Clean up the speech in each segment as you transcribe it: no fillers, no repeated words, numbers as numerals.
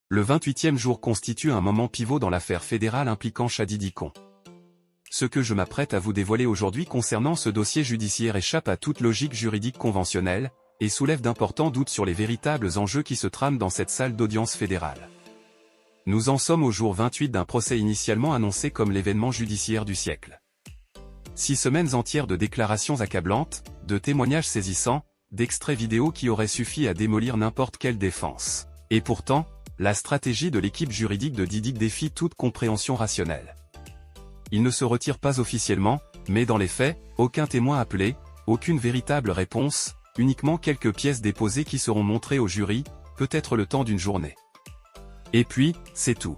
Le 28e jour constitue un moment pivot dans l'affaire fédérale impliquant Shadi Dicon. Ce que je m'apprête à vous dévoiler aujourd'hui concernant ce dossier judiciaire échappe à toute logique juridique conventionnelle, et soulève d'importants doutes sur les véritables enjeux qui se trament dans cette salle d'audience fédérale. Nous en sommes au jour 28 d'un procès initialement annoncé comme l'événement judiciaire du siècle. 6 semaines entières de déclarations accablantes, de témoignages saisissants, d'extraits vidéo qui auraient suffi à démolir n'importe quelle défense. Et pourtant, la stratégie de l'équipe juridique de Didic défie toute compréhension rationnelle. Il ne se retire pas officiellement, mais dans les faits, aucun témoin appelé, aucune véritable réponse, uniquement quelques pièces déposées qui seront montrées au jury, peut-être le temps d'une journée. Et puis, c'est tout.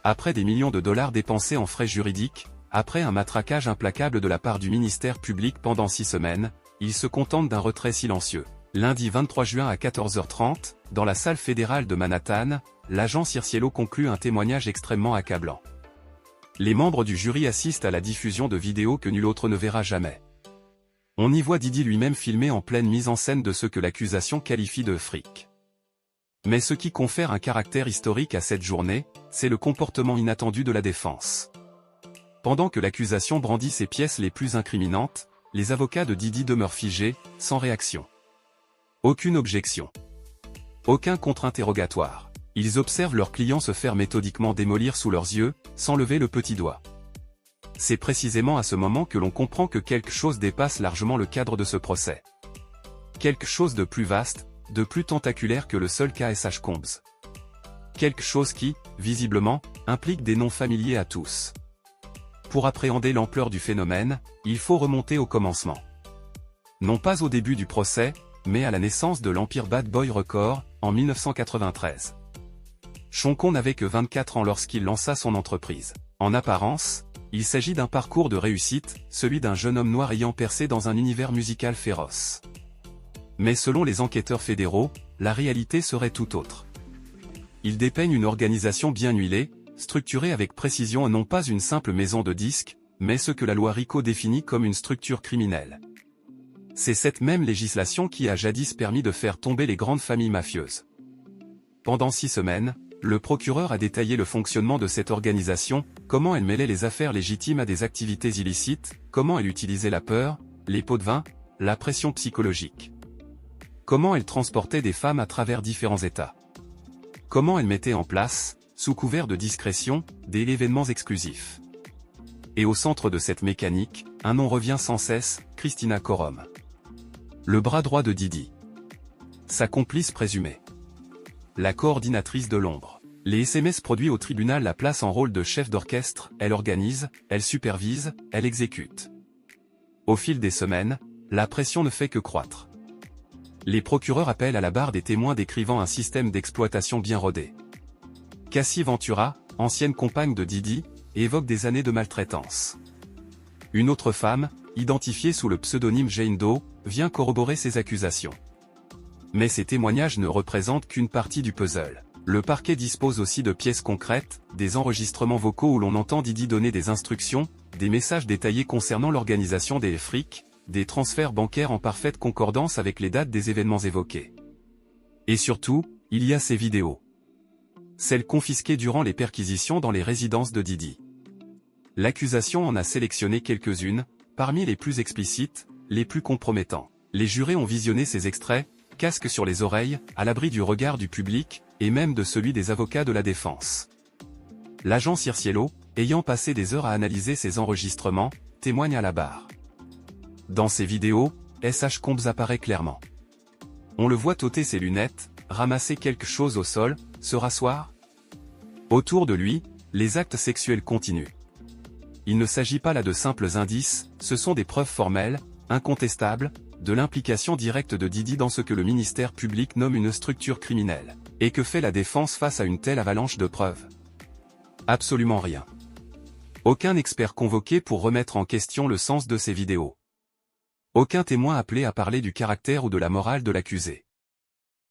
Après des millions de dollars dépensés en frais juridiques, après un matraquage implacable de la part du ministère public pendant 6 semaines, il se contente d'un retrait silencieux. Lundi 23 juin à 14h30, dans la salle fédérale de Manhattan, l'agent Circiello conclut un témoignage extrêmement accablant. Les membres du jury assistent à la diffusion de vidéos que nul autre ne verra jamais. On y voit Didi lui-même filmé en pleine mise en scène de ce que l'accusation qualifie de fric. Mais ce qui confère un caractère historique à cette journée, c'est le comportement inattendu de la défense. Pendant que l'accusation brandit ses pièces les plus incriminantes, les avocats de Didi demeurent figés, sans réaction. Aucune objection. Aucun contre-interrogatoire. Ils observent leurs clients se faire méthodiquement démolir sous leurs yeux, sans lever le petit doigt. C'est précisément à ce moment que l'on comprend que quelque chose dépasse largement le cadre de ce procès. Quelque chose de plus vaste, de plus tentaculaire que le seul KSH Combs. Quelque chose qui, visiblement, implique des noms familiers à tous. Pour appréhender l'ampleur du phénomène, il faut remonter au commencement. Non pas au début du procès, mais à la naissance de l'Empire Bad Boy Record, en 1993. Choncon n'avait que 24 ans lorsqu'il lança son entreprise. En apparence, il s'agit d'un parcours de réussite, celui d'un jeune homme noir ayant percé dans un univers musical féroce. Mais selon les enquêteurs fédéraux, la réalité serait tout autre. Il dépeigne une organisation bien huilée, structurée avec précision et non pas une simple maison de disques, mais ce que la loi RICO définit comme une structure criminelle. C'est cette même législation qui a jadis permis de faire tomber les grandes familles mafieuses. Pendant 6 semaines, le procureur a détaillé le fonctionnement de cette organisation, comment elle mêlait les affaires légitimes à des activités illicites, comment elle utilisait la peur, les pots de vin, la pression psychologique. Comment elle transportait des femmes à travers différents états. Comment elle mettait en place, sous couvert de discrétion, des événements exclusifs. Et au centre de cette mécanique, un nom revient sans cesse, Christina Corom. Le bras droit de Didi. Sa complice présumée. La coordinatrice de l'ombre. Les SMS produits au tribunal la placent en rôle de chef d'orchestre, elle organise, elle supervise, elle exécute. Au fil des semaines, la pression ne fait que croître. Les procureurs appellent à la barre des témoins décrivant un système d'exploitation bien rodé. Cassie Ventura, ancienne compagne de Didi, évoque des années de maltraitance. Une autre femme, identifiée sous le pseudonyme Jane Doe, vient corroborer ces accusations. Mais ces témoignages ne représentent qu'une partie du puzzle. Le parquet dispose aussi de pièces concrètes, des enregistrements vocaux où l'on entend Didi donner des instructions, des messages détaillés concernant l'organisation des frics, des transferts bancaires en parfaite concordance avec les dates des événements évoqués. Et surtout, il y a ces vidéos. Celles confisquées durant les perquisitions dans les résidences de Didi. L'accusation en a sélectionné quelques-unes, parmi les plus explicites, les plus compromettants. Les jurés ont visionné ces extraits, casque sur les oreilles, à l'abri du regard du public, et même de celui des avocats de la défense. L'agent Circiello, ayant passé des heures à analyser ces enregistrements, témoigne à la barre. Dans ces vidéos, SH Combs apparaît clairement. On le voit ôter ses lunettes, ramasser quelque chose au sol, se rasseoir. Autour de lui, les actes sexuels continuent. Il ne s'agit pas là de simples indices, ce sont des preuves formelles, incontestables, de l'implication directe de Didi dans ce que le ministère public nomme une structure criminelle. Et que fait la défense face à une telle avalanche de preuves? Absolument rien. Aucun expert convoqué pour remettre en question le sens de ces vidéos. Aucun témoin appelé à parler du caractère ou de la morale de l'accusé.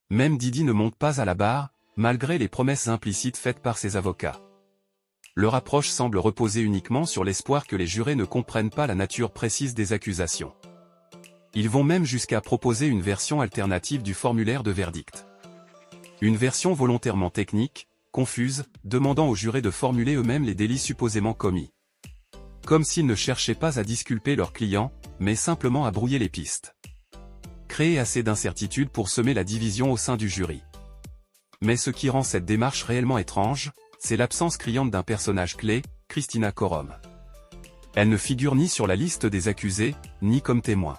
Même Didi ne monte pas à la barre, malgré les promesses implicites faites par ses avocats. Leur approche semble reposer uniquement sur l'espoir que les jurés ne comprennent pas la nature précise des accusations. Ils vont même jusqu'à proposer une version alternative du formulaire de verdict. Une version volontairement technique, confuse, demandant aux jurés de formuler eux-mêmes les délits supposément commis. Comme s'ils ne cherchaient pas à disculper leurs clients, mais simplement à brouiller les pistes. Créer assez d'incertitudes pour semer la division au sein du jury. Mais ce qui rend cette démarche réellement étrange, c'est l'absence criante d'un personnage clé, Christina Korom. Elle ne figure ni sur la liste des accusés, ni comme témoin.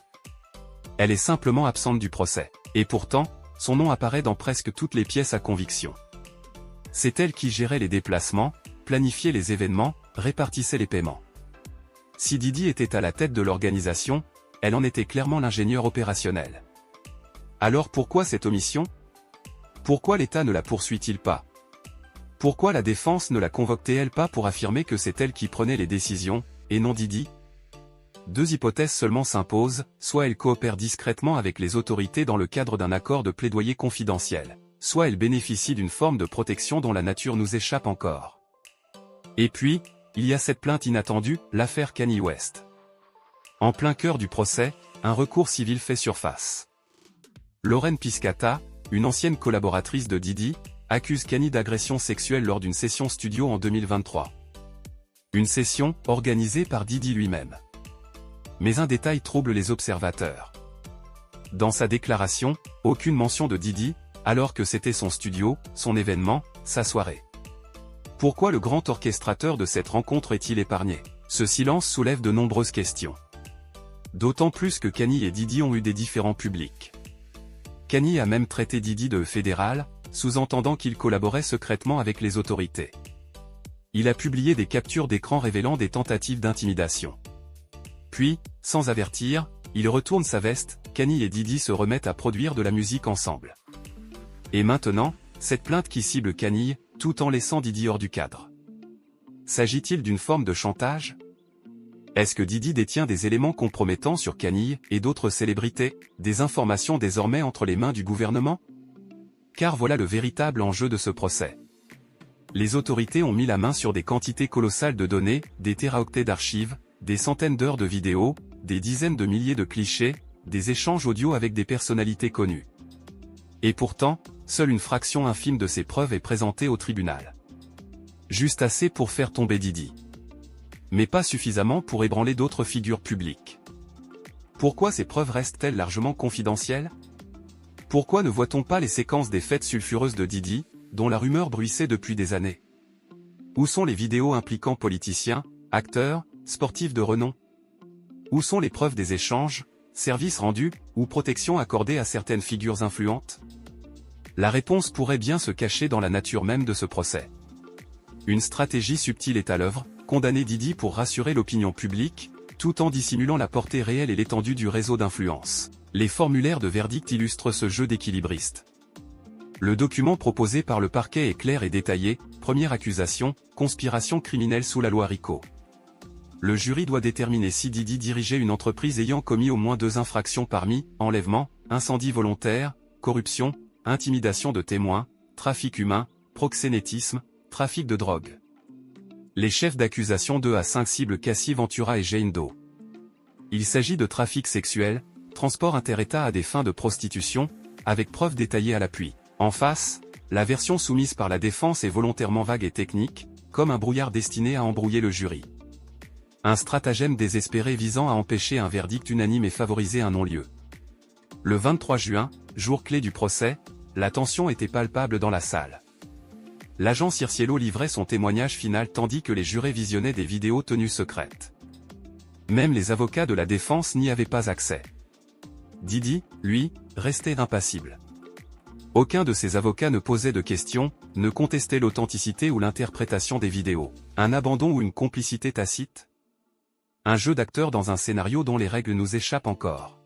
Elle est simplement absente du procès. Et pourtant, son nom apparaît dans presque toutes les pièces à conviction. C'est elle qui gérait les déplacements, planifiait les événements, répartissait les paiements. Si Didi était à la tête de l'organisation, elle en était clairement l'ingénieur opérationnel. Alors pourquoi cette omission? Pourquoi l'État ne la poursuit-il pas? Pourquoi la défense ne la convoque-t-elle pas pour affirmer que c'est elle qui prenait les décisions, et non Didi? Deux hypothèses seulement s'imposent, soit elle coopère discrètement avec les autorités dans le cadre d'un accord de plaidoyer confidentiel, soit elle bénéficie d'une forme de protection dont la nature nous échappe encore. Et puis, il y a cette plainte inattendue, l'affaire Kanye West. En plein cœur du procès, un recours civil fait surface. Lauren Piscata, une ancienne collaboratrice de Didi, accuse Kanye d'agression sexuelle lors d'une session studio en 2023. Une session organisée par Didi lui-même. Mais un détail trouble les observateurs. Dans sa déclaration, aucune mention de Didi, alors que c'était son studio, son événement, sa soirée. Pourquoi le grand orchestrateur de cette rencontre est-il épargné? Ce silence soulève de nombreuses questions. D'autant plus que Kanye et Didi ont eu des différends publics. Kanye a même traité Didi de fédéral, sous-entendant qu'il collaborait secrètement avec les autorités. Il a publié des captures d'écran révélant des tentatives d'intimidation. Puis, sans avertir, il retourne sa veste, Kanye et Didi se remettent à produire de la musique ensemble. Et maintenant, cette plainte qui cible Kanye, tout en laissant Didi hors du cadre. S'agit-il d'une forme de chantage? Est-ce que Didi détient des éléments compromettants sur Kanye et d'autres célébrités, des informations désormais entre les mains du gouvernement? Car voilà le véritable enjeu de ce procès. Les autorités ont mis la main sur des quantités colossales de données, des téraoctets d'archives, des centaines d'heures de vidéos, des dizaines de milliers de clichés, des échanges audio avec des personnalités connues. Et pourtant, seule une fraction infime de ces preuves est présentée au tribunal. Juste assez pour faire tomber Didi. Mais pas suffisamment pour ébranler d'autres figures publiques. Pourquoi ces preuves restent-elles largement confidentielles? Pourquoi ne voit-on pas les séquences des fêtes sulfureuses de Didi, dont la rumeur bruissait depuis des années? Où sont les vidéos impliquant politiciens, acteurs, sportifs de renom? Où sont les preuves des échanges, services rendus, ou protections accordées à certaines figures influentes? La réponse pourrait bien se cacher dans la nature même de ce procès. Une stratégie subtile est à l'œuvre, condamner Didi pour rassurer l'opinion publique, tout en dissimulant la portée réelle et l'étendue du réseau d'influence. Les formulaires de verdict illustrent ce jeu d'équilibriste. Le document proposé par le parquet est clair et détaillé, première accusation, conspiration criminelle sous la loi RICO. Le jury doit déterminer si Didi dirigeait une entreprise ayant commis au moins 2 infractions parmi, enlèvement, incendie volontaire, corruption, intimidation de témoins, trafic humain, proxénétisme, trafic de drogue. Les chefs d'accusation 2 à 5 ciblent Cassie Ventura et Jane Doe. Il s'agit de trafic sexuel, transport inter-État à des fins de prostitution, avec preuves détaillées à l'appui. En face, la version soumise par la défense est volontairement vague et technique, comme un brouillard destiné à embrouiller le jury. Un stratagème désespéré visant à empêcher un verdict unanime et favoriser un non-lieu. Le 23 juin, jour clé du procès, la tension était palpable dans la salle. L'agent Circiello livrait son témoignage final tandis que les jurés visionnaient des vidéos tenues secrètes. Même les avocats de la défense n'y avaient pas accès. Didi, lui, restait impassible. Aucun de ses avocats ne posait de questions, ne contestait l'authenticité ou l'interprétation des vidéos. Un abandon ou une complicité tacite? Un jeu d'acteurs dans un scénario dont les règles nous échappent encore.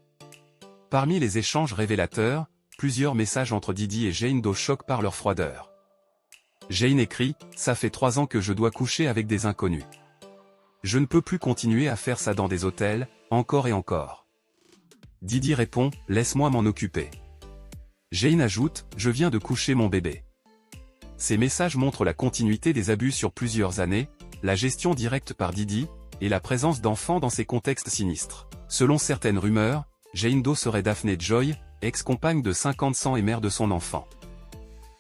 Parmi les échanges révélateurs, plusieurs messages entre Didi et Jane Doe choquent par leur froideur. Jane écrit « Ça fait 3 ans que je dois coucher avec des inconnus. Je ne peux plus continuer à faire ça dans des hôtels, encore et encore. » Didi répond « Laisse-moi m'en occuper. » Jane ajoute « Je viens de coucher mon bébé. » Ces messages montrent la continuité des abus sur plusieurs années, la gestion directe par Didi, et la présence d'enfants dans ces contextes sinistres. Selon certaines rumeurs, Jane Doe serait Daphne Joy, ex-compagne de 50 ans et mère de son enfant.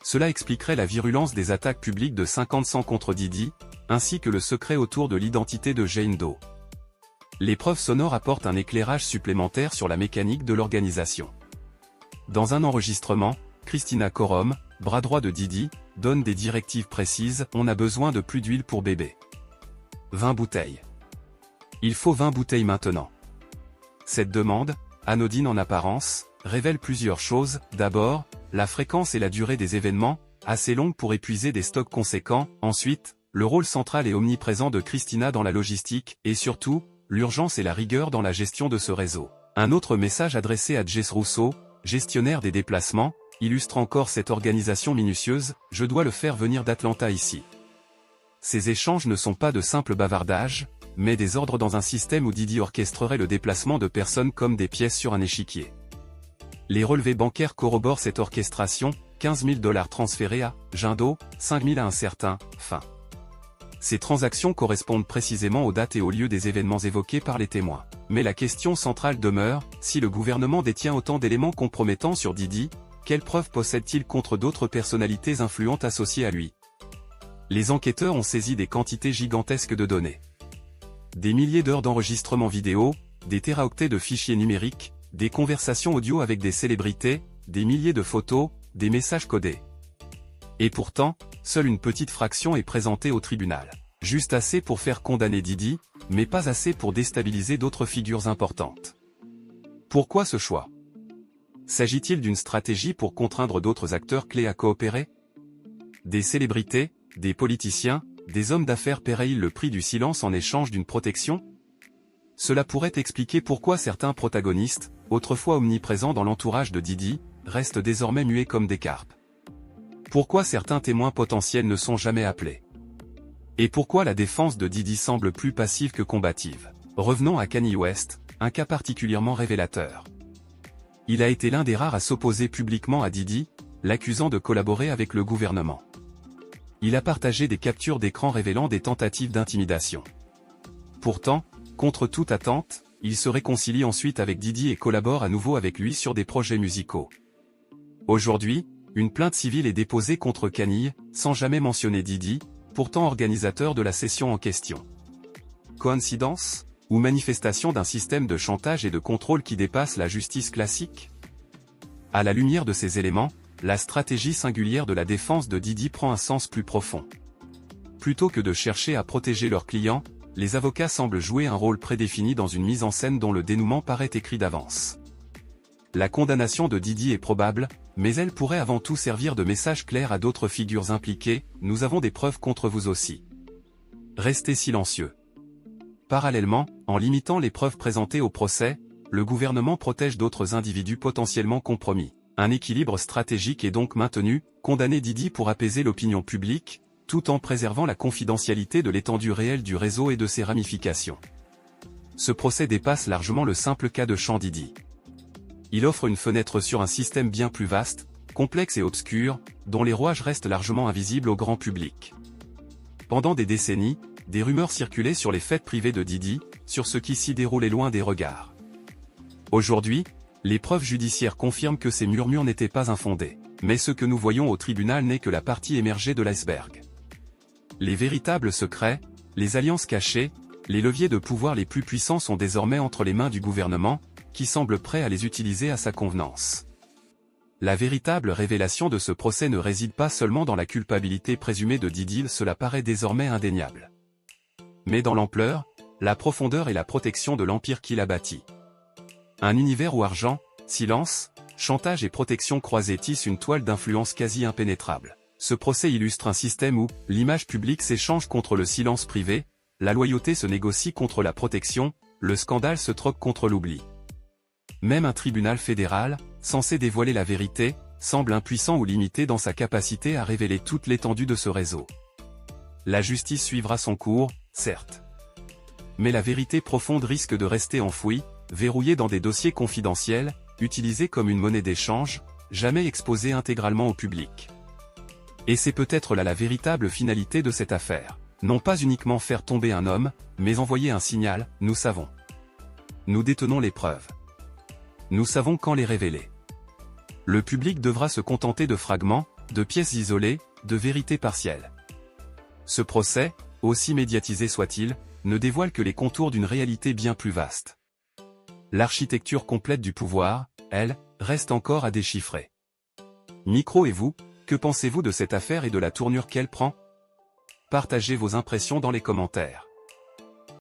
Cela expliquerait la virulence des attaques publiques de 50 contre Didi, ainsi que le secret autour de l'identité de Jane Doe. Les preuves sonores apportent un éclairage supplémentaire sur la mécanique de l'organisation. Dans un enregistrement, Christina Korom, bras droit de Didi, donne des directives précises. On a besoin de plus d'huile pour bébé. 20 bouteilles. Il faut 20 bouteilles maintenant. Cette demande, anodine en apparence, révèle plusieurs choses. D'abord, la fréquence et la durée des événements, assez longue pour épuiser des stocks conséquents. Ensuite, le rôle central et omniprésent de Christina dans la logistique, et surtout, l'urgence et la rigueur dans la gestion de ce réseau. Un autre message adressé à Jess Rousseau, gestionnaire des déplacements, illustre encore cette organisation minutieuse. Je dois le faire venir d'Atlanta ici. Ces échanges ne sont pas de simples bavardages, mais des ordres dans un système où Didi orchestrerait le déplacement de personnes comme des pièces sur un échiquier. Les relevés bancaires corroborent cette orchestration. 15 000 $ transférés à Jane Doe, 5 000 à un certain fin. Ces transactions correspondent précisément aux dates et aux lieux des événements évoqués par les témoins. Mais la question centrale demeure, si le gouvernement détient autant d'éléments compromettants sur Didi, quelles preuves possède-t-il contre d'autres personnalités influentes associées à lui? Les enquêteurs ont saisi des quantités gigantesques de données. Des milliers d'heures d'enregistrements vidéo, des téraoctets de fichiers numériques, des conversations audio avec des célébrités, des milliers de photos, des messages codés. Et pourtant, seule une petite fraction est présentée au tribunal. Juste assez pour faire condamner Didi, mais pas assez pour déstabiliser d'autres figures importantes. Pourquoi ce choix? S'agit-il d'une stratégie pour contraindre d'autres acteurs clés à coopérer? Des célébrités, des politiciens, des hommes d'affaires paient-ils le prix du silence en échange d'une protection? Cela pourrait expliquer pourquoi certains protagonistes, autrefois omniprésents dans l'entourage de Didi, restent désormais muets comme des carpes. Pourquoi certains témoins potentiels ne sont jamais appelés? Et pourquoi la défense de Didi semble plus passive que combative? Revenons à Kanye West, un cas particulièrement révélateur. Il a été l'un des rares à s'opposer publiquement à Didi, l'accusant de collaborer avec le gouvernement. Il a partagé des captures d'écran révélant des tentatives d'intimidation. Pourtant, contre toute attente, il se réconcilie ensuite avec Didi et collabore à nouveau avec lui sur des projets musicaux. Aujourd'hui, une plainte civile est déposée contre Kanye, sans jamais mentionner Didi, pourtant organisateur de la session en question. Coïncidence? Ou manifestation d'un système de chantage et de contrôle qui dépasse la justice classique? À la lumière de ces éléments, la stratégie singulière de la défense de Didi prend un sens plus profond. Plutôt que de chercher à protéger leurs clients, les avocats semblent jouer un rôle prédéfini dans une mise en scène dont le dénouement paraît écrit d'avance. La condamnation de Didi est probable, mais elle pourrait avant tout servir de message clair à d'autres figures impliquées. Nous avons des preuves contre vous aussi. Restez silencieux. Parallèlement, en limitant les preuves présentées au procès, le gouvernement protège d'autres individus potentiellement compromis. Un équilibre stratégique est donc maintenu. Condamner Didi pour apaiser l'opinion publique, tout en préservant la confidentialité de l'étendue réelle du réseau et de ses ramifications. Ce procès dépasse largement le simple cas de Sean Diddy. Il offre une fenêtre sur un système bien plus vaste, complexe et obscur, dont les rouages restent largement invisibles au grand public. Pendant des décennies, des rumeurs circulaient sur les fêtes privées de Didi, sur ce qui s'y déroulait loin des regards. Aujourd'hui, les preuves judiciaires confirment que ces murmures n'étaient pas infondés. Mais ce que nous voyons au tribunal n'est que la partie émergée de l'iceberg. Les véritables secrets, les alliances cachées, les leviers de pouvoir les plus puissants sont désormais entre les mains du gouvernement, qui semble prêt à les utiliser à sa convenance. La véritable révélation de ce procès ne réside pas seulement dans la culpabilité présumée de Didi, cela paraît désormais indéniable. Mais dans l'ampleur, la profondeur et la protection de l'empire qu'il a bâti. Un univers où argent, silence, chantage et protection croisés tissent une toile d'influence quasi impénétrable. Ce procès illustre un système où l'image publique s'échange contre le silence privé, la loyauté se négocie contre la protection, le scandale se troque contre l'oubli. Même un tribunal fédéral, censé dévoiler la vérité, semble impuissant ou limité dans sa capacité à révéler toute l'étendue de ce réseau. La justice suivra son cours, certes. Mais la vérité profonde risque de rester enfouie, verrouillée dans des dossiers confidentiels, utilisés comme une monnaie d'échange, jamais exposée intégralement au public. Et c'est peut-être là la véritable finalité de cette affaire. Non pas uniquement faire tomber un homme, mais envoyer un signal, nous savons. Nous détenons les preuves. Nous savons quand les révéler. Le public devra se contenter de fragments, de pièces isolées, de vérités partielles. Ce procès, aussi médiatisé soit-il, ne dévoile que les contours d'une réalité bien plus vaste. L'architecture complète du pouvoir, elle, reste encore à déchiffrer. Micro et vous, que pensez-vous de cette affaire et de la tournure qu'elle prend? Partagez vos impressions dans les commentaires.